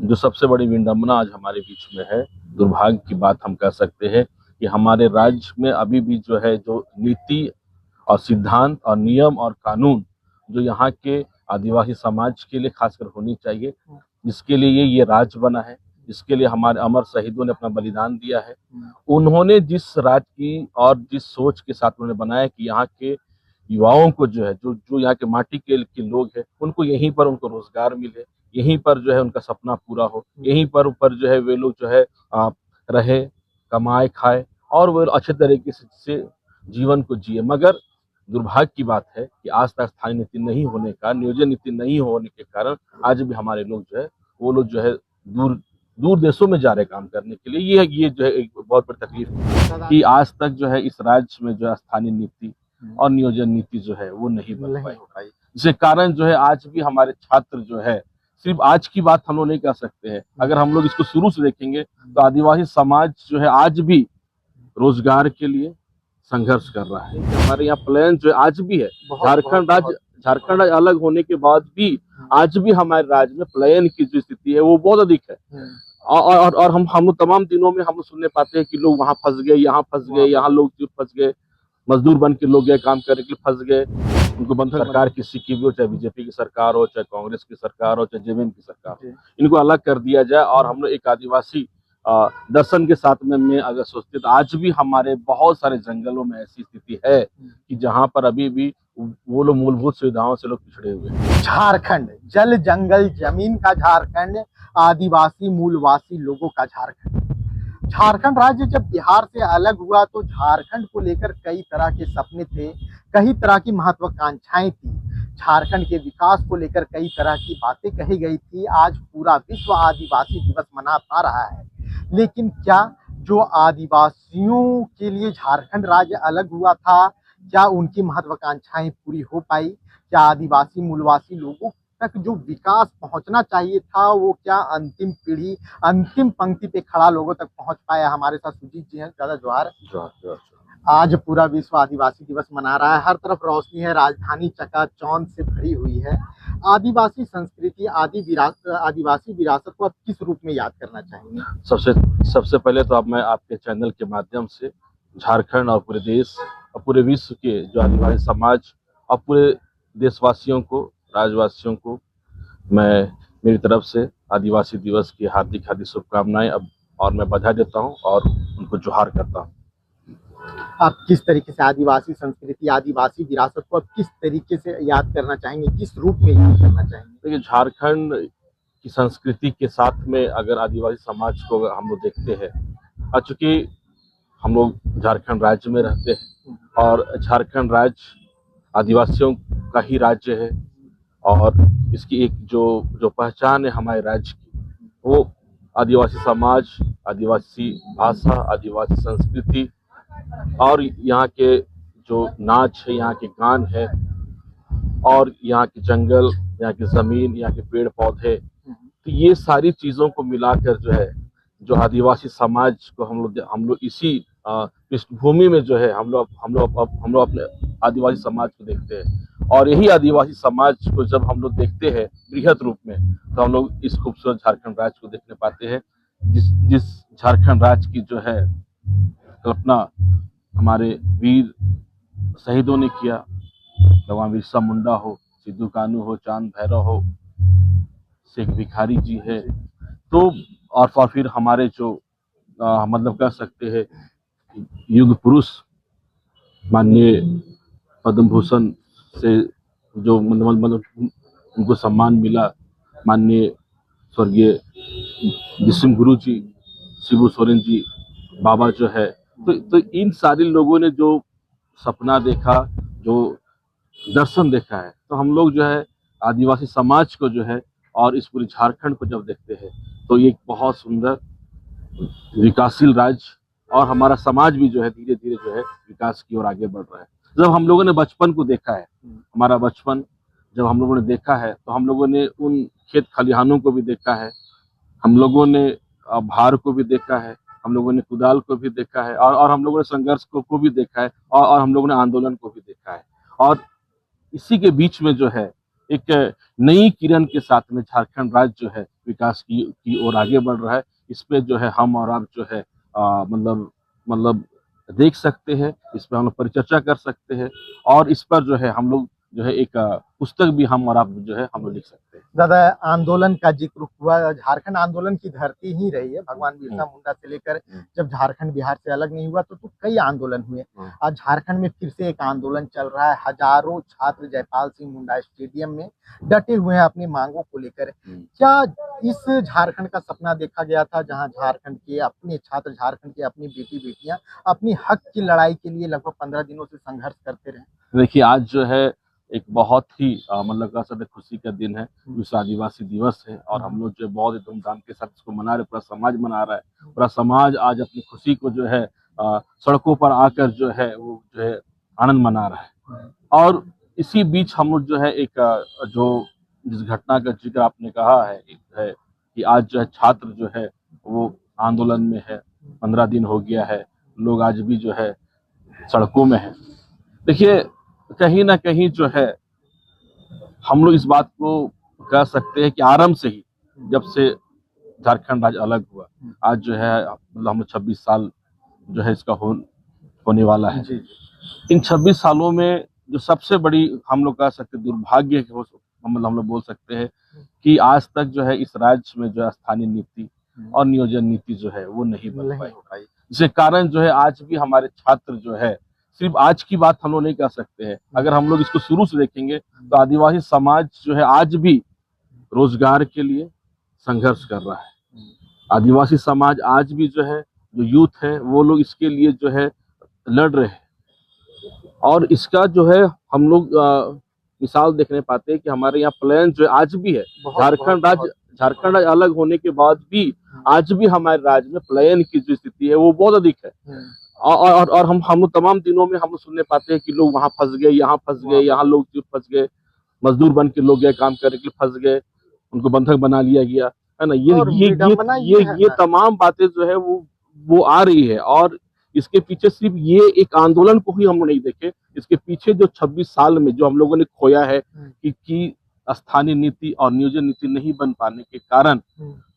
जो सबसे बड़ी विडंबना आज हमारे बीच में है, दुर्भाग्य की बात हम कह सकते हैं कि हमारे राज्य में अभी भी जो है जो नीति और सिद्धांत और नियम और कानून जो यहाँ के आदिवासी समाज के लिए खासकर होनी चाहिए, जिसके लिए ये राज्य बना है, जिसके लिए हमारे अमर शहीदों ने अपना बलिदान दिया है, उन्होंने जिस राज्य की और जिस सोच के साथ उन्होंने बनाया कि यहाँ के युवाओं को जो है जो यहाँ के माटी के लोग हैं उनको यहीं पर उनको रोजगार मिले, यहीं पर जो है उनका सपना पूरा हो, यहीं पर जो है वे लोग जो है रहे, कमाए खाए और वो अच्छे तरीके से जीवन को जिए। मगर दुर्भाग्य की बात है कि आज तक स्थानीय नीति नहीं होने का, नियोजन नीति नहीं होने के कारण आज भी हमारे लोग जो है वो लोग जो है दूर दूर देशों में जा रहे काम करने के लिए। ये जो है एक बहुत बड़ी तकलीफ है कि आज तक जो है इस राज्य में जो है स्थानीय नीति और नियोजन नीति जो है वो नहीं बन पाई, जिसके कारण जो है आज भी हमारे छात्र जो है, सिर्फ आज की बात हम लोग नहीं कर सकते हैं, अगर हम लोग इसको शुरू से देखेंगे तो आदिवासी समाज जो है आज भी रोजगार के लिए संघर्ष कर रहा है। हमारे यहाँ प्लान जो है आज भी है, झारखंड राज्य अलग होने के बाद भी आज भी हमारे राज्य में प्लान की जो स्थिति है वो बहुत अधिक है। और हम लोग तमाम दिनों में हम सुनने पाते हैं कि लोग वहां फंस गए, यहाँ फंस गए, यहाँ लोग फंस गए, मजदूर बन के लोग गए काम करने के लिए फंस गए। उनको बंधक सरकार किसी की भी हो, चाहे बीजेपी की सरकार हो, चाहे कांग्रेस की सरकार हो, चाहे जेवीएम की सरकार हो, इनको अलग कर दिया जाए और हम लोग एक आदिवासी दर्शन के साथ में अगर सोचते तो आज भी हमारे बहुत सारे जंगलों में ऐसी स्थिति है कि जहाँ पर अभी भी वो लोग मूलभूत सुविधाओं से लोग पिछड़े हुए हैं। झारखंड जल जंगल जमीन का झारखंड, आदिवासी मूलवासी लोगों का झारखंड। झारखंड राज्य जब बिहार से अलग हुआ तो झारखंड को लेकर कई तरह के सपने थे, कई तरह की महत्वाकांक्षाएं थी। झारखंड के विकास को लेकर कई तरह की बातें कही गई थी। आज पूरा विश्व आदिवासी दिवस मना पा रहा है, लेकिन क्या जो आदिवासियों के लिए झारखंड राज्य अलग हुआ था, क्या उनकी महत्वाकांक्षाएं पूरी हो पाई? क्या आदिवासी मूलवासी लोगों तक जो विकास पहुंचना चाहिए था वो क्या अंतिम पीढ़ी, अंतिम पंक्ति पे खड़ा लोगों तक पहुंच पाया? हमारे साथ सुजीत जी हैं। दादा जोहार। आज पूरा विश्व आदिवासी दिवस मना रहा है, हर तरफ रोशनी है, राजधानी चकाचौंध से भरी हुई है। आदिवासी संस्कृति, आदिवासी विरासत को आप किस रूप में याद करना चाहेंगे? सबसे पहले तो अब मैं आपके चैनल के माध्यम से झारखंड और पूरे देश और पूरे विश्व के जो आदिवासी समाज और पूरे देशवासियों को, राज्यवासियों को मैं मेरी तरफ से आदिवासी दिवस की हार्दिक शुभकामनाएं और मैं बधाई देता हूं और उनको जोहार करता हूं। आप किस तरीके से आदिवासी संस्कृति, आदिवासी विरासत को आप किस तरीके से याद करना चाहेंगे, किस रूप में याद करना चाहेंगे? देखिए, झारखंड की संस्कृति के साथ में अगर आदिवासी समाज को हम लोग देखते हैं, चूंकि हम लोग झारखंड राज्य में रहते हैं और झारखंड राज्य आदिवासियों का ही राज्य है और इसकी एक जो पहचान है हमारे राज्य की, वो आदिवासी समाज, आदिवासी भाषा, आदिवासी संस्कृति और यहाँ के जो नाच है, यहाँ के गान है और यहाँ के जंगल, यहाँ की जमीन, यहाँ के पेड़ पौधे, तो ये सारी चीजों को मिलाकर जो है जो आदिवासी समाज को हम लोग इसी पृष्ठभूमि में जो है हम लोग अपने आदिवासी समाज को देखते हैं। और यही आदिवासी समाज को जब हम लोग देखते हैं बृहद रूप में तो हम लोग इस खूबसूरत झारखंड राज्य को देखने पाते हैं, जिस झारखंड राज्य की जो है कल्पना हमारे वीर शहीदों ने किया। भगवान बिरसा मुंडा हो, सिद्धू कान्हू हो, चांद भैरव हो, शेख भिखारी जी है, तो और फिर हमारे जो मतलब कह सकते हैं युग पुरुष माननीय पद्म भूषण से जो मतलब उनको सम्मान मिला, माननीय स्वर्गीय विष्णु गुरु जी, शिबू सोरेन जी, बाबा जो है, तो इन सारे लोगों ने जो सपना देखा, जो दर्शन देखा है, तो हम लोग जो है आदिवासी समाज को जो है और इस पूरे झारखंड को जब देखते हैं तो ये एक बहुत सुंदर विकासशील राज्य और हमारा समाज भी जो है धीरे धीरे जो है विकास की ओर आगे बढ़ रहा है। जब हम लोगों ने बचपन को देखा है, हमारा बचपन जब हम लोगों ने देखा है तो हम लोगों ने उन खेत खलिहानों को भी देखा है, हम लोगों ने भार को भी देखा है, हम लोगों ने कुदाल को भी देखा है और हम लोगों ने संघर्ष को भी देखा है और हम लोगों ने आंदोलन को भी देखा है। और इसी के बीच में जो है एक नई किरण के साथ में झारखंड राज्य जो है विकास की ओर आगे बढ़ रहा है। इस पे जो है हम और आप जो है मतलब देख सकते हैं, इस पे हम लोग परिचर्चा कर सकते हैं और इस पर जो है हम लोग जो है एक पुस्तक भी हम और आप जो है हम लोग लिख सकते हैं। दादा, आंदोलन का जिक्र हुआ, झारखंड आंदोलन की धरती ही रही है। भगवान बिरसा मुंडा से लेकर जब झारखंड बिहार से अलग नहीं हुआ तो कई आंदोलन हुए। आज झारखंड में फिर से एक आंदोलन चल रहा है। हजारों छात्र जयपाल सिंह मुंडा स्टेडियम में डटे हुए हैं अपनी मांगों को लेकर। क्या इस झारखंड का सपना देखा गया था जहां झारखंड के अपने छात्र, झारखंड के अपनी बेटी बेटियां अपनी हक की लड़ाई के लिए लगभग 15 दिनों से संघर्ष करते रहे? देखिए, आज जो है एक बहुत ही मतलब कह सकते खुशी का दिन है, विश्व आदिवासी दिवस है और हम लोग जो बहुत ही धूमधाम के साथ इसको मना रहे, पूरा समाज मना रहा है। पूरा समाज आज अपनी खुशी को जो है सड़कों पर आकर जो है वो जो है आनंद मना रहा है। और इसी बीच हम लोग जो है एक जो जिस घटना का जिक्र आपने कहा है, एक है कि आज जो है छात्र जो है वो आंदोलन में है, 15 दिन हो गया है, लोग आज भी जो है सड़कों में है। देखिए, कहीं ना कहीं जो है हम लोग इस बात को कह सकते हैं कि आरंभ से ही, जब से झारखंड राज्य अलग हुआ, आज जो है मतलब हम लोग 26 साल जो है इसका होने वाला है। इन 26 सालों में जो सबसे बड़ी हम लोग कह सकते दुर्भाग्य हम लोग बोल सकते हैं कि आज तक जो है इस राज्य में जो स्थानीय नीति और नियोजन नीति जो है वो नहीं बन पाई, जिसके कारण जो है आज भी हमारे छात्र जो है, सिर्फ आज की बात हम लोग नहीं कह सकते हैं, अगर हम लोग इसको शुरू से देखेंगे तो आदिवासी समाज जो है आज भी रोजगार के लिए संघर्ष कर रहा है। आदिवासी समाज आज भी जो है, जो यूथ है वो लोग इसके लिए जो है लड़ रहे हैं। और इसका जो है हम लोग मिसाल देखने पाते हैं कि हमारे यहाँ पलायन जो है आज भी है। झारखंड राज्य अलग होने के बाद भी आज भी हमारे राज्य में पलायन की जो स्थिति है वो बहुत अधिक है। और हम लोग तमाम दिनों में हम लोग सुनने पाते हैं कि लोग वहां फंस गए, यहाँ फंस गए, यहाँ लोग फंस गए, मजदूर बन के लोग गए काम करने के लिए फंस गए, उनको बंधक बना लिया गया है ना। ये तमाम बातें जो है वो आ रही है। और इसके पीछे सिर्फ ये एक आंदोलन को ही हम लोग नहीं देखे, इसके पीछे जो 26 साल में जो हम लोगों ने खोया है कि स्थानीय नीति और नियोजन नीति नहीं बन पाने के कारण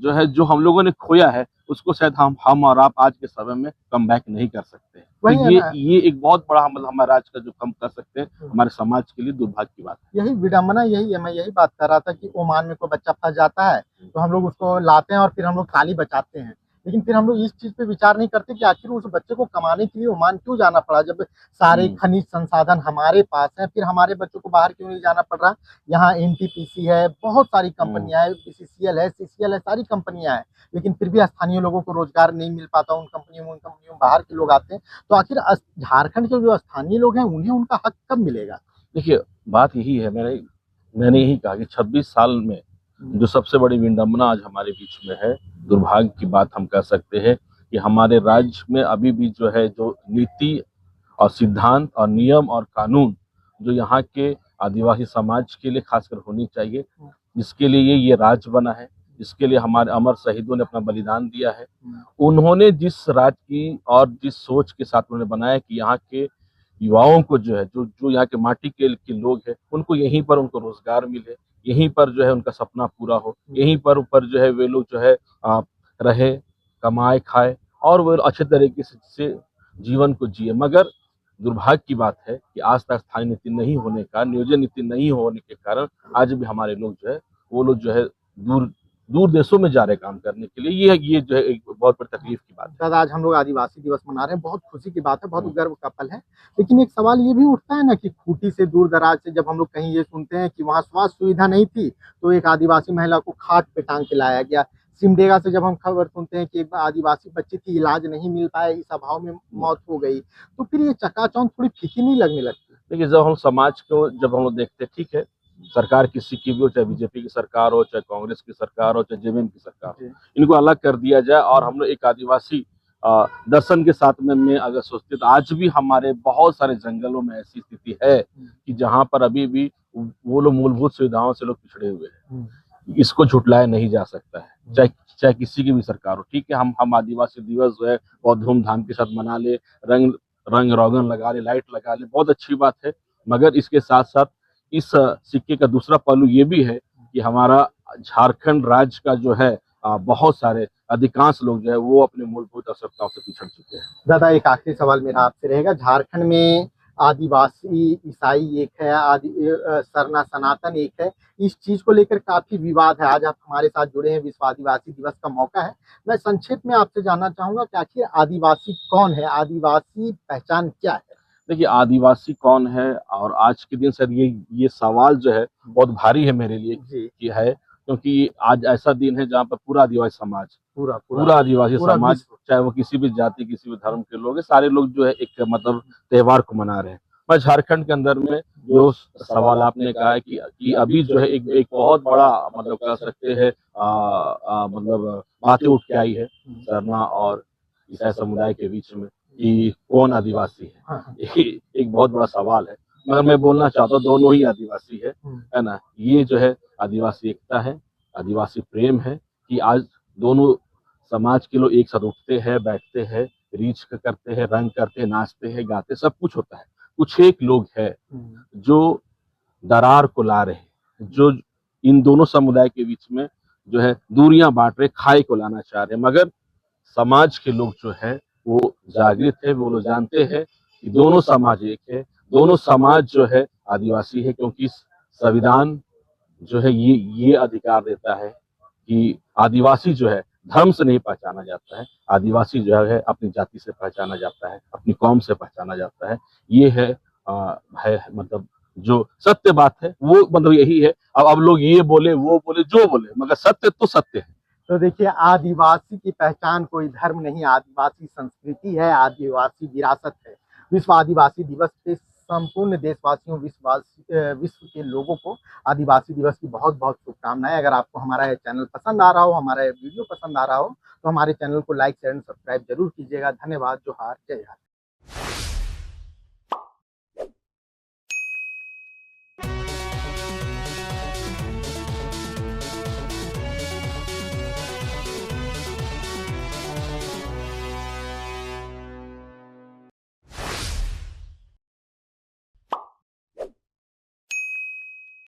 जो है जो हम लोगों ने खोया है उसको शायद हम और आप आज के समय में कम बैक नहीं कर सकते। तो ये एक बहुत बड़ा हमारे राज्य का जो कम कर सकते हैं, हमारे समाज के लिए दुर्भाग्य की बात है। यही विडम्बना यही है। मैं यही बात कर रहा था कि ओमान में कोई बच्चा फंस जाता है तो हम लोग उसको लाते हैं और फिर हम लोग ताली बचाते हैं, लेकिन फिर हम लोग इस चीज पे विचार नहीं करते कि आखिर उस बच्चे को कमाने के लिए ओमान क्यों जाना पड़ा, जब सारे खनिज संसाधन हमारे पास हैं, फिर हमारे बच्चों को बाहर क्यों नहीं जाना पड़ रहा। यहाँ एनटीपीसी है, बहुत सारी कंपनियां है, बीसीसीएल है, सीसीएल है, सारी कंपनियां हैं, लेकिन फिर भी स्थानीय लोगों को रोजगार नहीं मिल पाता। उन कंपनियों में बाहर के लोग आते हैं, तो आखिर झारखंड के जो स्थानीय लोग हैं उन्हें उनका हक कब मिलेगा? देखिए, बात यही है, मैंने यही कहा कि 26 साल में जो सबसे बड़ी विडंबना आज हमारे बीच में है, दुर्भाग्य की बात हम कह सकते हैं कि हमारे राज्य में अभी भी जो है जो नीति और सिद्धांत और नियम और कानून जो यहाँ के आदिवासी समाज के लिए खासकर होनी चाहिए, जिसके लिए ये राज्य बना है, जिसके लिए हमारे अमर शहीदों ने अपना बलिदान दिया है, उन्होंने जिस राज्य की और जिस सोच के साथ उन्होंने बनाया कि यहाँ के युवाओं को जो है जो यहाँ के माटी के लोग हैं उनको यहीं पर उनको रोजगार मिले, यहीं पर जो है उनका सपना पूरा हो, यहीं पर जो है वे लोग जो है रहे, कमाए, खाए और वो अच्छे तरीके से जीवन को जिए। मगर दुर्भाग्य की बात है कि आज तक स्थानीय नीति नहीं होने का, नियोजन नीति नहीं होने के कारण आज भी हमारे लोग जो है वो लोग जो है दूर देशों में जा रहे काम करने के लिए। ये जो है एक बहुत बड़ी तकलीफ की बात है। दादा, आज हम लोग आदिवासी दिवस मना रहे हैं, बहुत खुशी की बात है, बहुत गर्व का पल है, लेकिन एक सवाल ये भी उठता है ना कि खूंटी से दूर दराज से जब हम लोग कहीं ये सुनते हैं कि वहाँ स्वास्थ्य सुविधा नहीं थी तो एक आदिवासी महिला को खाट पे टांग के लाया गया। सिमडेगा से जब हम खबर सुनते हैं कि एक आदिवासी बच्ची थी, इलाज नहीं मिल पाया, इस अभाव में मौत हो गई, तो फिर ये चकाचौंध थोड़ी फीकी नहीं लगने लगती? देखिए, जब हम समाज को जब हम लोग देखते, ठीक है, सरकार किसी की भी हो, चाहे बीजेपी की सरकार हो, चाहे कांग्रेस की सरकार हो, चाहे जेवीएम की सरकार हो, इनको अलग कर दिया जाए और हम लोग एक आदिवासी दर्शन के साथ में अगर सोचते तो आज भी हमारे बहुत सारे जंगलों में ऐसी स्थिति है कि जहाँ पर अभी भी वो लोग मूलभूत सुविधाओं से लोग पिछड़े हुए हैं। इसको झुटलाया नहीं जा सकता है, चाहे किसी की भी सरकार हो। ठीक है, हम आदिवासी दिवस जो है बहुत धूमधाम के साथ मना ले, रंग रोगन लगा ले, लाइट लगा ले, बहुत अच्छी बात है, मगर इसके साथ साथ इस सिक्के का दूसरा पहलू ये भी है कि हमारा झारखंड राज्य का जो है बहुत सारे अधिकांश लोग जो है वो अपने मूलभूत आवश्यकताओं से पिछड़ चुके हैं। दादा, एक आखिरी सवाल मेरा आपसे रहेगा। झारखंड में आदिवासी ईसाई एक है, सरना सनातन एक है, इस चीज को लेकर काफी विवाद है। आज आप हमारे साथ जुड़े हैं, विश्व आदिवासी दिवस का मौका है। मैं संक्षेप में आपसे जानना चाहूंगा कि आखिर आदिवासी कौन है, आदिवासी पहचान क्या है? देखिए, आदिवासी कौन है, और आज के दिन सर ये सवाल जो है बहुत भारी है मेरे लिए कि है, क्योंकि आज ऐसा दिन है जहाँ पर पूरा आदिवासी समाज, पूरा आदिवासी समाज, चाहे वो किसी भी जाति किसी भी धर्म के लोग हैं, सारे लोग जो है एक मतलब त्योहार को मना रहे हैं। मैं झारखंड के अंदर में जो सवाल आपने कहा है कि अभी जो है एक बहुत बड़ा मतलब कह सकते हैं मतलब बातें उठ के आई है सरना और ईसाई समुदाय के बीच में कि कौन आदिवासी है। एक बहुत बड़ा सवाल है, मगर मैं बोलना चाहता हूँ दोनों ही आदिवासी है ना। ये जो है आदिवासी एकता है, आदिवासी प्रेम है कि आज दोनों समाज के लोग एक साथ उठते हैं, बैठते हैं, रीच करते हैं, रंग करते हैं, नाचते हैं, गाते, सब कुछ होता है। कुछ एक लोग हैं जो दरार को ला रहे हैं, जो इन दोनों समुदाय के बीच में जो है दूरियां बांट रहे, खाई को लाना चाह रहे हैं। मगर समाज के लोग जो है वो जागृत है, वो लोग जानते हैं कि दोनों समाज एक है, दोनों समाज जो है आदिवासी है, क्योंकि संविधान जो है ये अधिकार देता है कि आदिवासी जो है धर्म से नहीं पहचाना जाता है, आदिवासी जो है अपनी जाति से पहचाना जाता है, अपनी कौम से पहचाना जाता है। ये है मतलब जो सत्य बात है वो मतलब यही है। अब लोग ये बोले वो बोले जो बोले, मगर सत्य तो सत्य है। तो देखिए, आदिवासी की पहचान कोई धर्म नहीं, आदिवासी संस्कृति है, आदिवासी विरासत है। विश्व आदिवासी दिवस पे संपूर्ण देशवासियों, विश्व के लोगों को आदिवासी दिवस की बहुत बहुत शुभकामनाएं। अगर आपको हमारा ये चैनल पसंद आ रहा हो, हमारा वीडियो पसंद आ रहा हो, तो हमारे चैनल को लाइक शेयर एंड सब्सक्राइब जरूर कीजिएगा। धन्यवाद। जोहार, जय हिंद।